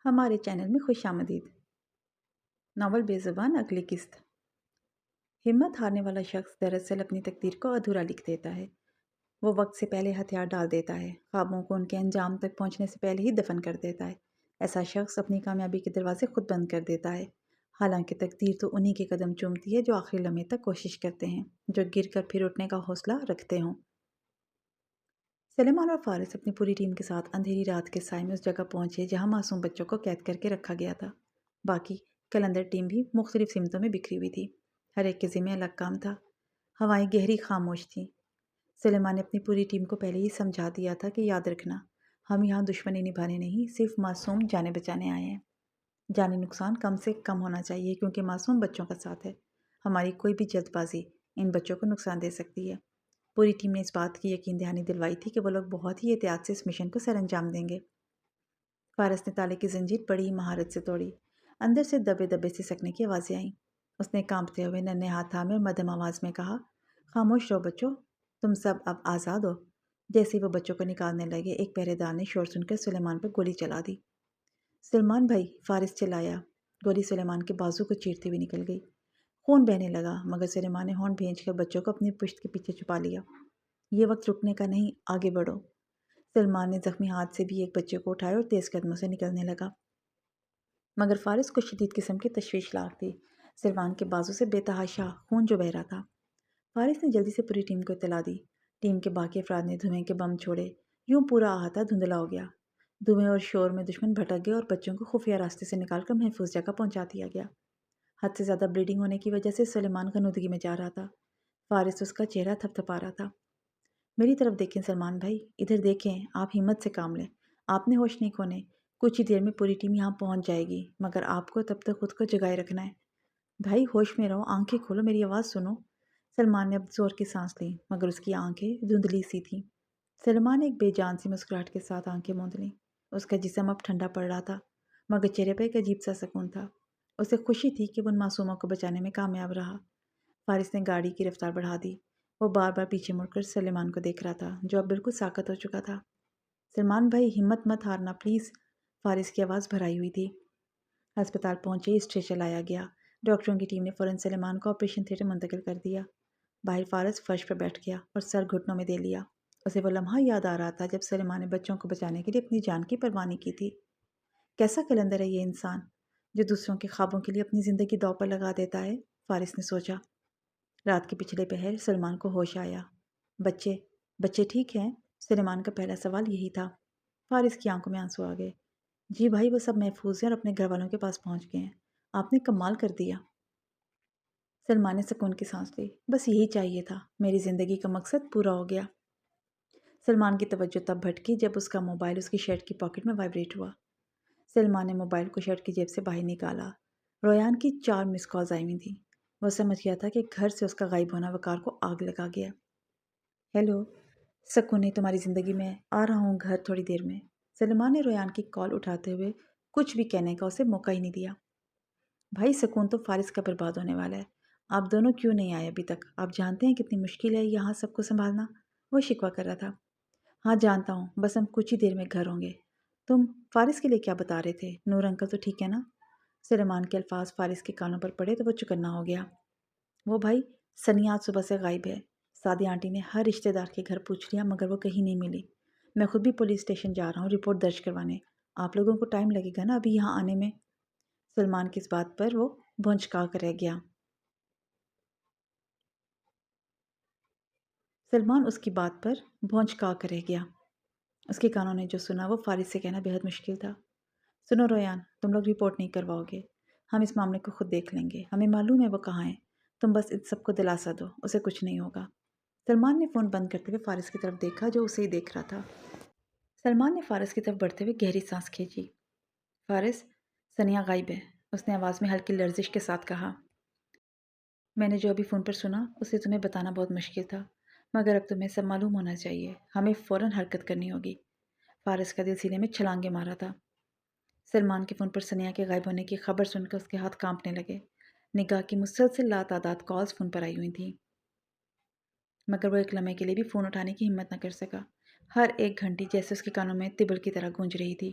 ہمارے چینل میں خوش آمدید۔ ناول بے زبان اگلی قسط۔ ہمت ہارنے والا شخص دراصل اپنی تقدیر کو ادھورا لکھ دیتا ہے۔ وہ وقت سے پہلے ہتھیار ڈال دیتا ہے، خوابوں کو ان کے انجام تک پہنچنے سے پہلے ہی دفن کر دیتا ہے۔ ایسا شخص اپنی کامیابی کے دروازے خود بند کر دیتا ہے، حالانکہ تقدیر تو انہی کے قدم چومتی ہے جو آخری لمحے تک کوشش کرتے ہیں، جو گر کر پھر اٹھنے کا حوصلہ رکھتے ہوں۔ سلیمان اور فارس اپنی پوری ٹیم کے ساتھ اندھیری رات کے سائے میں اس جگہ پہنچے جہاں معصوم بچوں کو قید کر کے رکھا گیا تھا۔ باقی کلندر ٹیم بھی مختلف سمتوں میں بکھری ہوئی تھی، ہر ایک کے ذمہ الگ کام تھا۔ ہوائیں گہری خاموش تھیں۔ سلیمان نے اپنی پوری ٹیم کو پہلے ہی سمجھا دیا تھا کہ یاد رکھنا، ہم یہاں دشمنی نبھانے نہیں، صرف معصوم جانیں بچانے آئے ہیں۔ جانی نقصان کم سے کم ہونا چاہیے کیونکہ معصوم بچوں کا ساتھ ہے۔ ہماری کوئی بھی جلد بازی ان بچوں کو نقصان دے سکتی ہے۔ پوری ٹیم نے اس بات کی یقین دہانی دلوائی تھی کہ وہ لوگ بہت ہی احتیاط سے اس مشن کو سر انجام دیں گے۔ فارس نے تالے کی زنجیر بڑی مہارت سے توڑی۔ اندر سے دبے دبے سے سکنے کی آوازیں آئیں۔ اس نے کانپتے ہوئے ننھے ہاتھ تھامے اور مدھم آواز میں کہا، خاموش رہو بچوں، تم سب اب آزاد ہو۔ جیسے ہی وہ بچوں کو نکالنے لگے، ایک پہرے دار نے شور سن کر سلیمان پر گولی چلا دی۔ سلمان بھائی، فارس چلایا۔ گولی سلیمان کے بازو کو چیرتی ہوئی نکل گئی۔ خون بہنے لگا، مگر سلیمان نے ہونٹ بھینج کر بچوں کو اپنی پشت کے پیچھے چھپا لیا۔ یہ وقت رکنے کا نہیں، آگے بڑھو۔ سلمان نے زخمی ہاتھ سے بھی ایک بچے کو اٹھایا اور تیز قدموں سے نکلنے لگا، مگر فارس کو شدید قسم کی تشویش لاحق تھی۔ سلمان کے بازو سے بے تحاشا خون جو بہہ رہا تھا۔ فارس نے جلدی سے پوری ٹیم کو اطلاع دی۔ ٹیم کے باقی افراد نے دھوئیں کے بم چھوڑے، یوں پورا احاطہ دھندلا ہو گیا۔ دھوئیں اور شور میں دشمن بھٹک گئے اور بچوں کو خفیہ راستے سے نکال کر محفوظ جگہ پہنچا دیا گیا۔ حد سے زیادہ بلیڈنگ ہونے کی وجہ سے سلیمان غنودگی میں جا رہا تھا۔ فارس اس کا چہرہ تھپ تھپا رہا تھا۔ میری طرف دیکھیں سلمان بھائی، ادھر دیکھیں، آپ ہمت سے کام لیں، آپ نے ہوش نہیں کھونے، کچھ ہی دیر میں پوری ٹیم یہاں پہنچ جائے گی، مگر آپ کو تب تک خود کو جگائے رکھنا ہے۔ بھائی ہوش میں رہو، آنکھیں کھولو، میری آواز سنو۔ سلمان نے اب زور کی سانس لی، مگر اس کی آنکھیں دھندلی سی تھیں۔ سلمان نے ایک بے جان سی مسکراہٹ کے ساتھ آنکھیں موند لیں۔ اس کا جسم اب ٹھنڈا پڑ رہا تھا، مگر چہرے پہ ایک عجیب سا سکون تھا۔ اسے خوشی تھی کہ وہ ان معصوموں کو بچانے میں کامیاب رہا۔ فارس نے گاڑی کی رفتار بڑھا دی۔ وہ بار بار پیچھے مڑ کر سلیمان کو دیکھ رہا تھا، جو اب بالکل ساکت ہو چکا تھا۔ سلمان بھائی، ہمت مت ہارنا پلیز۔ فارس کی آواز بھرائی ہوئی تھی۔ ہسپتال پہنچے ہی اسٹریچر لایا گیا۔ ڈاکٹروں کی ٹیم نے فوراً سلیمان کو آپریشن تھیٹر منتقل کر دیا۔ باہر فارس فرش پر بیٹھ گیا اور سر گھٹنوں میں دے لیا۔ اسے وہ لمحہ یاد آ رہا تھا جب سلیمان نے بچوں کو بچانے کے لیے اپنی جان کی پرواہ نہیں کی تھی۔ کیسا کلندر ہے یہ انسان، جو دوسروں کے خوابوں کے لیے اپنی زندگی داؤ پر لگا دیتا ہے، فارس نے سوچا۔ رات کے پچھلے پہر سلمان کو ہوش آیا۔ بچے ٹھیک ہیں؟ سلیمان کا پہلا سوال یہی تھا۔ فارس کی آنکھوں میں آنسو آ گئے۔ جی بھائی، وہ سب محفوظ ہیں اور اپنے گھر والوں کے پاس پہنچ گئے ہیں۔ آپ نے کمال کر دیا۔ سلمان نے سکون کی سانس لی۔ بس یہی چاہیے تھا، میری زندگی کا مقصد پورا ہو گیا۔ سلمان کی توجہ تب بھٹکی جب اس کا موبائل اس کی شرٹ کی پاکٹ میں وائبریٹ ہوا۔ سلمان نے موبائل کو شرٹ کی جیب سے باہر نکالا۔ ریان کی 4 مس کالز آئی ہوئی تھیں۔ وہ سمجھ گیا تھا کہ گھر سے اس کا غائب ہونا وقار کو آگ لگا گیا۔ ہیلو، سکون، تمہاری زندگی میں آ رہا ہوں گھر تھوڑی دیر میں۔ سلمان نے ریان کی کال اٹھاتے ہوئے کچھ بھی کہنے کا اسے موقع ہی نہیں دیا۔ بھائی، سکون تو فارس کا برباد ہونے والا ہے۔ آپ دونوں کیوں نہیں آئے ابھی تک؟ آپ جانتے ہیں کتنی مشکل ہے یہاں سب کو سنبھالنا؟ وہ شکوہ کر رہا تھا۔ ہاں جانتا ہوں، بس ہم کچھ ہی دیر میں گھر ہوں گے۔ تم فارس کے لیے کیا بتا رہے تھے؟ نور انکل تو ٹھیک ہے نا؟ سلیمان کے الفاظ فارس کے کانوں پر پڑے تو وہ چکنا ہو گیا۔ وہ بھائی، سنیا آج صبح سے غائب ہے۔ سعدیہ آنٹی نے ہر رشتہ دار کے گھر پوچھ لیا مگر وہ کہیں نہیں ملی۔ میں خود بھی پولیس اسٹیشن جا رہا ہوں رپورٹ درج کروانے۔ آپ لوگوں کو ٹائم لگے گا نا ابھی یہاں آنے میں؟ سلمان کی اس بات پر وہ بھونچکا کر رہ گیا۔ سلمان اس کی بات پر بھونچکا کر رہ گیا۔ اس کے کانوں نے جو سنا وہ فارس سے کہنا بہت مشکل تھا۔ سنو ریان، تم لوگ رپورٹ نہیں کرواؤ گے، ہم اس معاملے کو خود دیکھ لیں گے، ہمیں معلوم ہے وہ کہاں ہے، تم بس ان سب کو دلاسا دو، اسے کچھ نہیں ہوگا۔ سلمان نے فون بند کرتے ہوئے فارس کی طرف دیکھا جو اسے ہی دیکھ رہا تھا۔ سلمان نے فارس کی طرف بڑھتے ہوئے گہری سانس کھینچی۔ فارس، سنیا غائب ہے، اس نے آواز میں ہلکی لرزش کے ساتھ کہا۔ میں نے جو ابھی فون پر سنا اسے تمہیں بتانا بہت مشکل تھا، مگر اب تمہیں سب معلوم ہونا چاہیے، ہمیں فوراً حرکت کرنی ہوگی۔ فارس کا دل سینے میں چھلانگیں مارا تھا۔ سلمان کے فون پر سنیا کے غائب ہونے کی خبر سن کر اس کے ہاتھ کانپنے لگے۔ نگاہ کی مسلسل لاتعداد کالز فون پر آئی ہوئی تھیں، مگر وہ ایک لمحے کے لیے بھی فون اٹھانے کی ہمت نہ کر سکا۔ ہر ایک گھنٹی جیسے اس کے کانوں میں طبل کی طرح گونج رہی تھی۔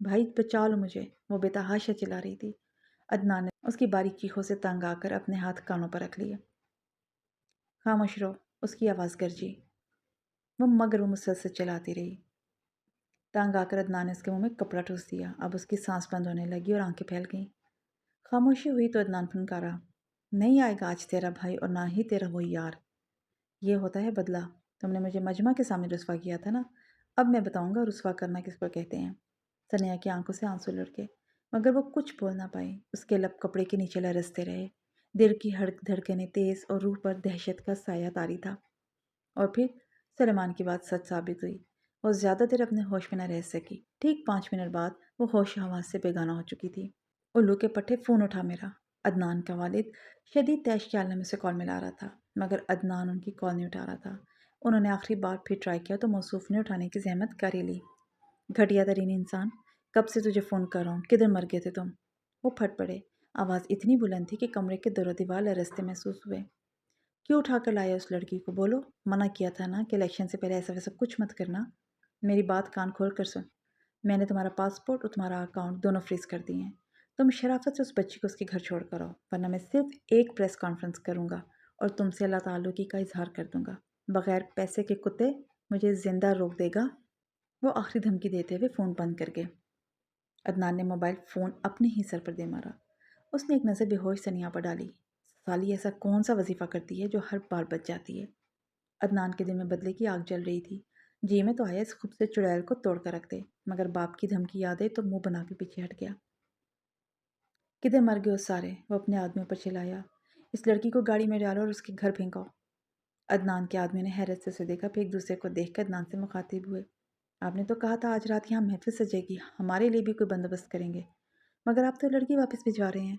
بھائی بچا لو مجھے، وہ بےتحاشا چلا رہی تھی۔ عدنان نے اس کی باریک چیخوں سے تنگ آ کر اپنے ہاتھ کانوں پر رکھ لیے۔ خاموش رہو، اس کی آواز گرجی، مگر وہ مسلسل چلاتی رہی۔ تنگ آ کر عدنان نے اس کے منہ میں کپڑا ٹھوس دیا۔ اب اس کی سانس بند ہونے لگی اور آنکھیں پھیل گئیں۔ خاموشی ہوئی تو عدنان پھنکارا، نہیں آئے گا آج تیرا بھائی اور نہ ہی تیرا وہ یار۔ یہ ہوتا ہے بدلہ۔ تم نے مجھے مجمع کے سامنے رسوا کیا تھا نا، اب میں بتاؤں گا رسوا کرنا کس کو کہتے ہیں۔ سنیا کی آنکھوں سے آنسو لڑکے، مگر وہ کچھ بول نہ پائی۔ اس کے لب کپڑے کے نیچے لرزتے رہے، دل کی دھڑکنیں تیز اور روح پر دہشت کا سایہ طاری تھا۔ اور پھر سلیمان کی بات سچ ثابت ہوئی۔ وہ زیادہ دیر اپنے ہوش میں نہ رہ سکی۔ ٹھیک 5 منٹ بعد وہ ہوش حواس سے بیگانہ ہو چکی تھی۔ الو کے پٹھے فون اٹھا میرا۔ عدنان کا والد شدید تیش کے عالم سے کال ملا رہا تھا، مگر عدنان ان کی کال نہیں اٹھا رہا تھا۔ انہوں نے آخری بار پھر ٹرائی کیا تو موصوف نے اٹھانے کی زحمت کر ہی لی۔ گھٹیا ترین انسان، کب سے تجھے فون کر رہا ہوں، کدھر مر گئے تھے تم؟ وہ پھٹ پڑے۔ آواز اتنی بلند تھی کہ کمرے کے دور و دیوار لرزتے محسوس ہوئے۔ کیوں اٹھا کر لایا اس لڑکی کو؟ بولو، منع کیا تھا نا کہ الیکشن سے پہلے ایسا ویسا کچھ مت کرنا۔ میری بات کان کھول کر سن، میں نے تمہارا پاسپورٹ اور تمہارا اکاؤنٹ دونوں فریز کر دیے ہیں۔ تم شرافت سے اس بچی کو اس کے گھر چھوڑ کر آؤ، ورنہ میں صرف ایک پریس کانفرنس کروں گا اور تم سے اللہ تعلقی کا اظہار کر دوں گا۔ بغیر پیسے کے کتے مجھے زندہ روک دے گا۔ وہ آخری دھمکی دیتے ہوئے فون بند کر گئے۔ عدنان نے موبائل فون اپنے ہی سر پر دے مارا۔ اس نے ایک نظر بے ہوش سنیا پر ڈالی۔ سالی ایسا کون سا وظیفہ کرتی ہے جو ہر بار بچ جاتی ہے؟ عدنان کے دل میں بدلے کی آگ جل رہی تھی۔ جی میں تو آیا اس خوبصورت چڑیل کو توڑ کر رکھ دے، مگر باپ کی دھمکی یاد آئی تو منہ بنا کے پیچھے ہٹ گیا۔ کدھر مر گئے ہو سارے؟ وہ اپنے آدمیوں پر چلایا۔ اس لڑکی کو گاڑی میں ڈالو اور اس کے گھر پھینکاؤ۔ عدنان کے آدمیوں نے حیرت سے اسے دیکھا، پھر ایک دوسرے کو دیکھ کر عدنان سے مخاطب ہوئے۔ آپ نے تو کہا تھا آج رات یہاں محفل سجے گی، ہمارے لیے بھی کوئی بندوبست کریں گے، مگر آپ تو لڑکی واپس بھجوا رہے ہیں۔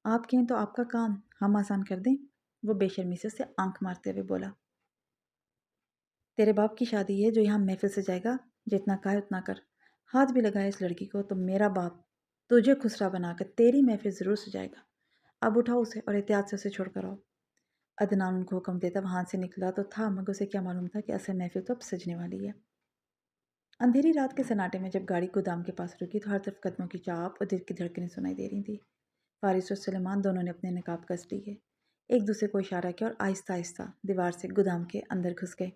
آپ کہیں تو آپ کا کام ہم آسان کر دیں؟ وہ بے شرمی سے اسے آنکھ مارتے ہوئے بولا۔ تیرے باپ کی شادی ہے جو یہاں محفل سجائے گا، جتنا کہا اتنا کر۔ ہاتھ بھی لگایا اس لڑکی کو تو میرا باپ تجھے خسرا بنا کر تیری محفل ضرور سجائے گا۔ اب اٹھاؤ اسے اور احتیاط سے اسے چھوڑ کر آؤ۔ عدنان ان کو حکم دیتا وہاں سے نکلا تو تھا، مگر اسے کیا معلوم تھا کہ اصل محفل تو اب سجنے والی ہے۔ اندھیری رات کے سناٹے میں جب گاڑی گودام کے پاس رکی تو ہر طرف قدموں کی چاپ اور دل کی دھڑکنیں سنائی دے رہی تھی۔ فارس اور سلیمان دونوں نے اپنے نقاب کس لیے، ایک دوسرے کو اشارہ کیا اور آہستہ آہستہ دیوار سے گودام کے اندر گھس گئے۔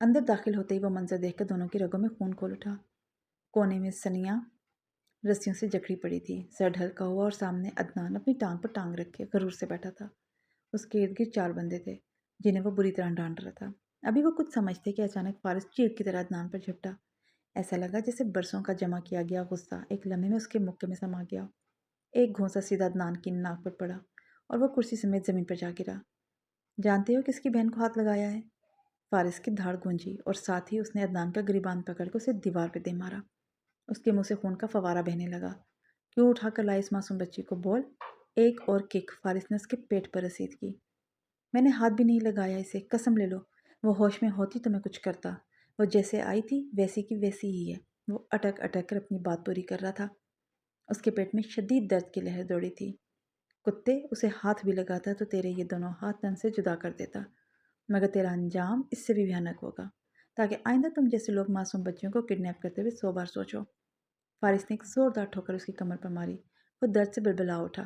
اندر داخل ہوتے ہی وہ منظر دیکھ کر دونوں کی رگوں میں خون کھول اٹھا۔ کونے میں سنیا رسیوں سے جکڑی پڑی تھی، سر ڈھلکا ہوا، اور سامنے عدنان اپنی ٹانگ پر ٹانگ رکھ کے غرور سے بیٹھا تھا۔ اس کے ارد گرد 4 بندے تھے جنہیں وہ بری طرح ڈانٹ رہا تھا۔ ابھی وہ کچھ سمجھتے کہ اچانک فارس چیل کی طرح عدنان پر جھپٹا۔ ایسا لگا جیسے برسوں کا جمع کیا گیا غصہ ایک لمحے میں اس کے مکے میں سما گیا۔ ایک گھونسا سیدھا عدنان کی ناک پر پڑا اور وہ کرسی سمیت زمین پر جا گرا۔ جانتے ہو کس کی بہن کو ہاتھ لگایا ہے؟ فارس کی دھاڑ گونجی اور ساتھ ہی اس نے عدنان کا گریبان پکڑ کے اسے دیوار پہ دے مارا۔ اس کے منہ سے خون کا فوارہ بہنے لگا۔ کیوں اٹھا کر لائی اس معصوم بچی کو؟ بول۔ ایک اور کک فارس نے اس کے پیٹ پر رسید کی۔ میں نے ہاتھ بھی نہیں لگایا اسے، قسم لے لو۔ وہ ہوش میں ہوتی تو میں کچھ کرتا۔ وہ جیسے آئی تھی ویسی کی ویسی ہی ہے۔ وہ اٹک اٹک کر اپنی بات پوری کر رہا تھا۔ اس کے پیٹ میں شدید درد کی لہر دوڑی تھی۔ کتے، اسے ہاتھ بھی لگاتا تو تیرے یہ دونوں ہاتھ تن سے جدا کر دیتا، مگر تیرا انجام اس سے بھی بھیانک ہوگا، تاکہ آئندہ تم جیسے لوگ معصوم بچیوں کو کڈنیپ کرتے ہوئے 100 بار سوچو۔ فارس نے ایک زوردار ٹھوکر اس کی کمر پر ماری۔ وہ درد سے بلبلا اٹھا،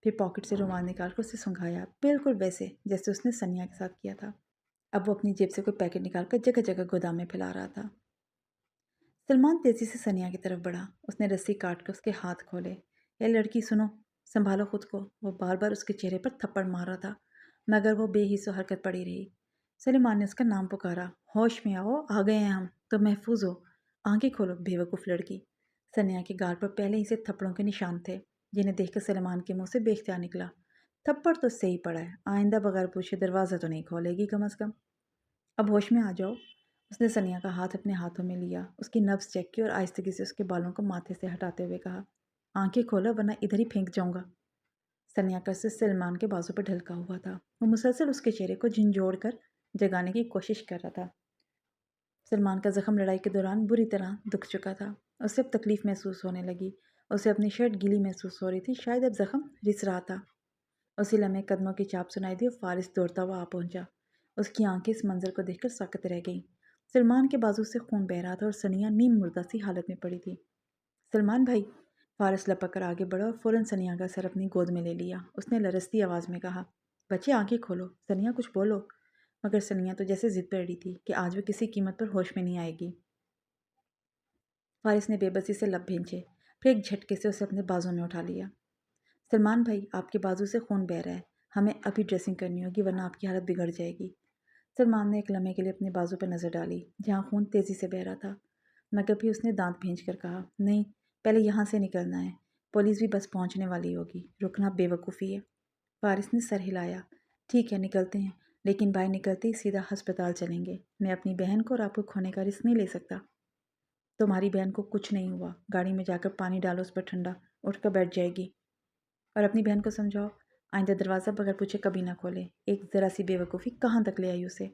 پھر پاکٹ سے رومال نکال کر اسے سنگھایا، بالکل ویسے جیسے اس نے سنیا کے ساتھ کیا تھا۔ اب وہ اپنی جیب سے کوئی پیکٹ نکال کر جگہ جگہ گودام میں پھیلا رہا تھا۔ سلمان تیزی سے سنیا کی طرف بڑھا۔ اس نے رسی کاٹ کر اس کے ہاتھ کھولے۔ اے لڑکی سنو، سنبھالو خود کو۔ وہ بار بار اس کے چہرے پر تھپڑ مار رہا تھا، مگر وہ بے حس و حرکت پڑی رہی۔ سلیمان نے اس کا نام پکارا۔ ہوش میں آؤ، آ گئے ہیں ہم، تو محفوظ ہو۔ آنکھیں کھولو بے وقوف لڑکی۔ سنیا کے گال پر پہلے ہی سے تھپڑوں کے نشان تھے، جنہیں دیکھ کر سلیمان کے منہ سے بے اختیار نکلا، تھپڑ تو صحیح پڑا ہے، آئندہ بغیر پوچھے دروازہ تو نہیں کھولے گی کم از کم۔ اب ہوش میں آ جاؤ۔ اس نے سنیا کا ہاتھ اپنے ہاتھوں میں لیا، اس کی نبض چیک کی اور آہستگی سے اس کے بالوں کو ماتھے سے ہٹاتے ہوئے کہا، آنکھیں کھولو ورنہ ادھر ہی پھینک جاؤں گا۔ سنیا کا سر سلمان کے بازو پر ڈھلکا ہوا تھا۔ وہ مسلسل اس کے چہرے کو جھنجھوڑ کر جگانے کی کوشش کر رہا تھا۔ سلمان کا زخم لڑائی کے دوران بری طرح دکھ چکا تھا۔ اسے اب تکلیف محسوس ہونے لگی۔ اسے اپنی شرٹ گیلی محسوس ہو رہی تھی، شاید اب زخم رس رہا تھا۔ اسی لمحے قدموں کی چاپ سنائی دی اور فارس دوڑتا ہوا آ پہنچا۔ اس کی آنکھیں اس منظر کو دیکھ کر ساکت رہ گئیں۔ سلمان کے بازو سے خون بہہ رہا تھا اور سنیا نیم مردہ سی حالت میں پڑی تھی۔ سلمان بھائی، فارس لپک کر آگے بڑھا اور فوراً سنیا کا سر اپنی گود میں لے لیا۔ اس نے لرزتی آواز میں کہا، بچے آنکھیں کھولو، سنیا کچھ بولو۔ مگر سنیا تو جیسے ضد پہ اڑی تھی کہ آج وہ کسی قیمت پر ہوش میں نہیں آئے گی۔ فارس نے بے بسی سے لب بھینچے، پھر ایک جھٹکے سے اسے اپنے بازو میں اٹھا لیا۔ سلمان بھائی، آپ کے بازو سے خون بہہ رہا ہے، ہمیں ابھی ڈریسنگ کرنی ہوگی ورنہ آپ کی حالت بگڑ جائے گی۔ سلمان نے ایک لمحے کے لیے اپنے بازو پر نظر ڈالی جہاں خون تیزی سے بہہ رہا تھا، مگر بھی اس نے دانت بھینچ کر کہا، نہیں، پہلے یہاں سے نکلنا ہے، پولیس بھی بس پہنچنے والی ہوگی، رکنا بے وقوفی ہے۔ فارس نے سر ہلایا، ٹھیک ہے نکلتے ہیں، لیکن باہر نکلتے ہی سیدھا ہسپتال چلیں گے۔ میں اپنی بہن کو اور آپ کو کھونے کا رسک نہیں لے سکتا۔ تمہاری بہن کو کچھ نہیں ہوا، گاڑی میں جا کر پانی ڈالو اس پر ٹھنڈا، اٹھ کر بیٹھ جائے گی۔ اور اپنی بہن کو سمجھاؤ، آئندہ دروازہ بغیر پوچھے کبھی نہ کھولے، ایک ذرا سی بے وقوفی کہاں تک لے آئی اسے۔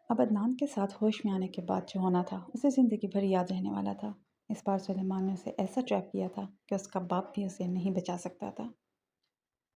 اب عدنان کے ساتھ ہوش میں آنے کے بعد جو ہونا تھا اسے زندگی بھر یاد رہنے والا تھا۔ اس بار سلیمان نے اسے ایسا ٹریپ کیا تھا کہ اس کا باپ بھی اسے نہیں بچا سکتا تھا۔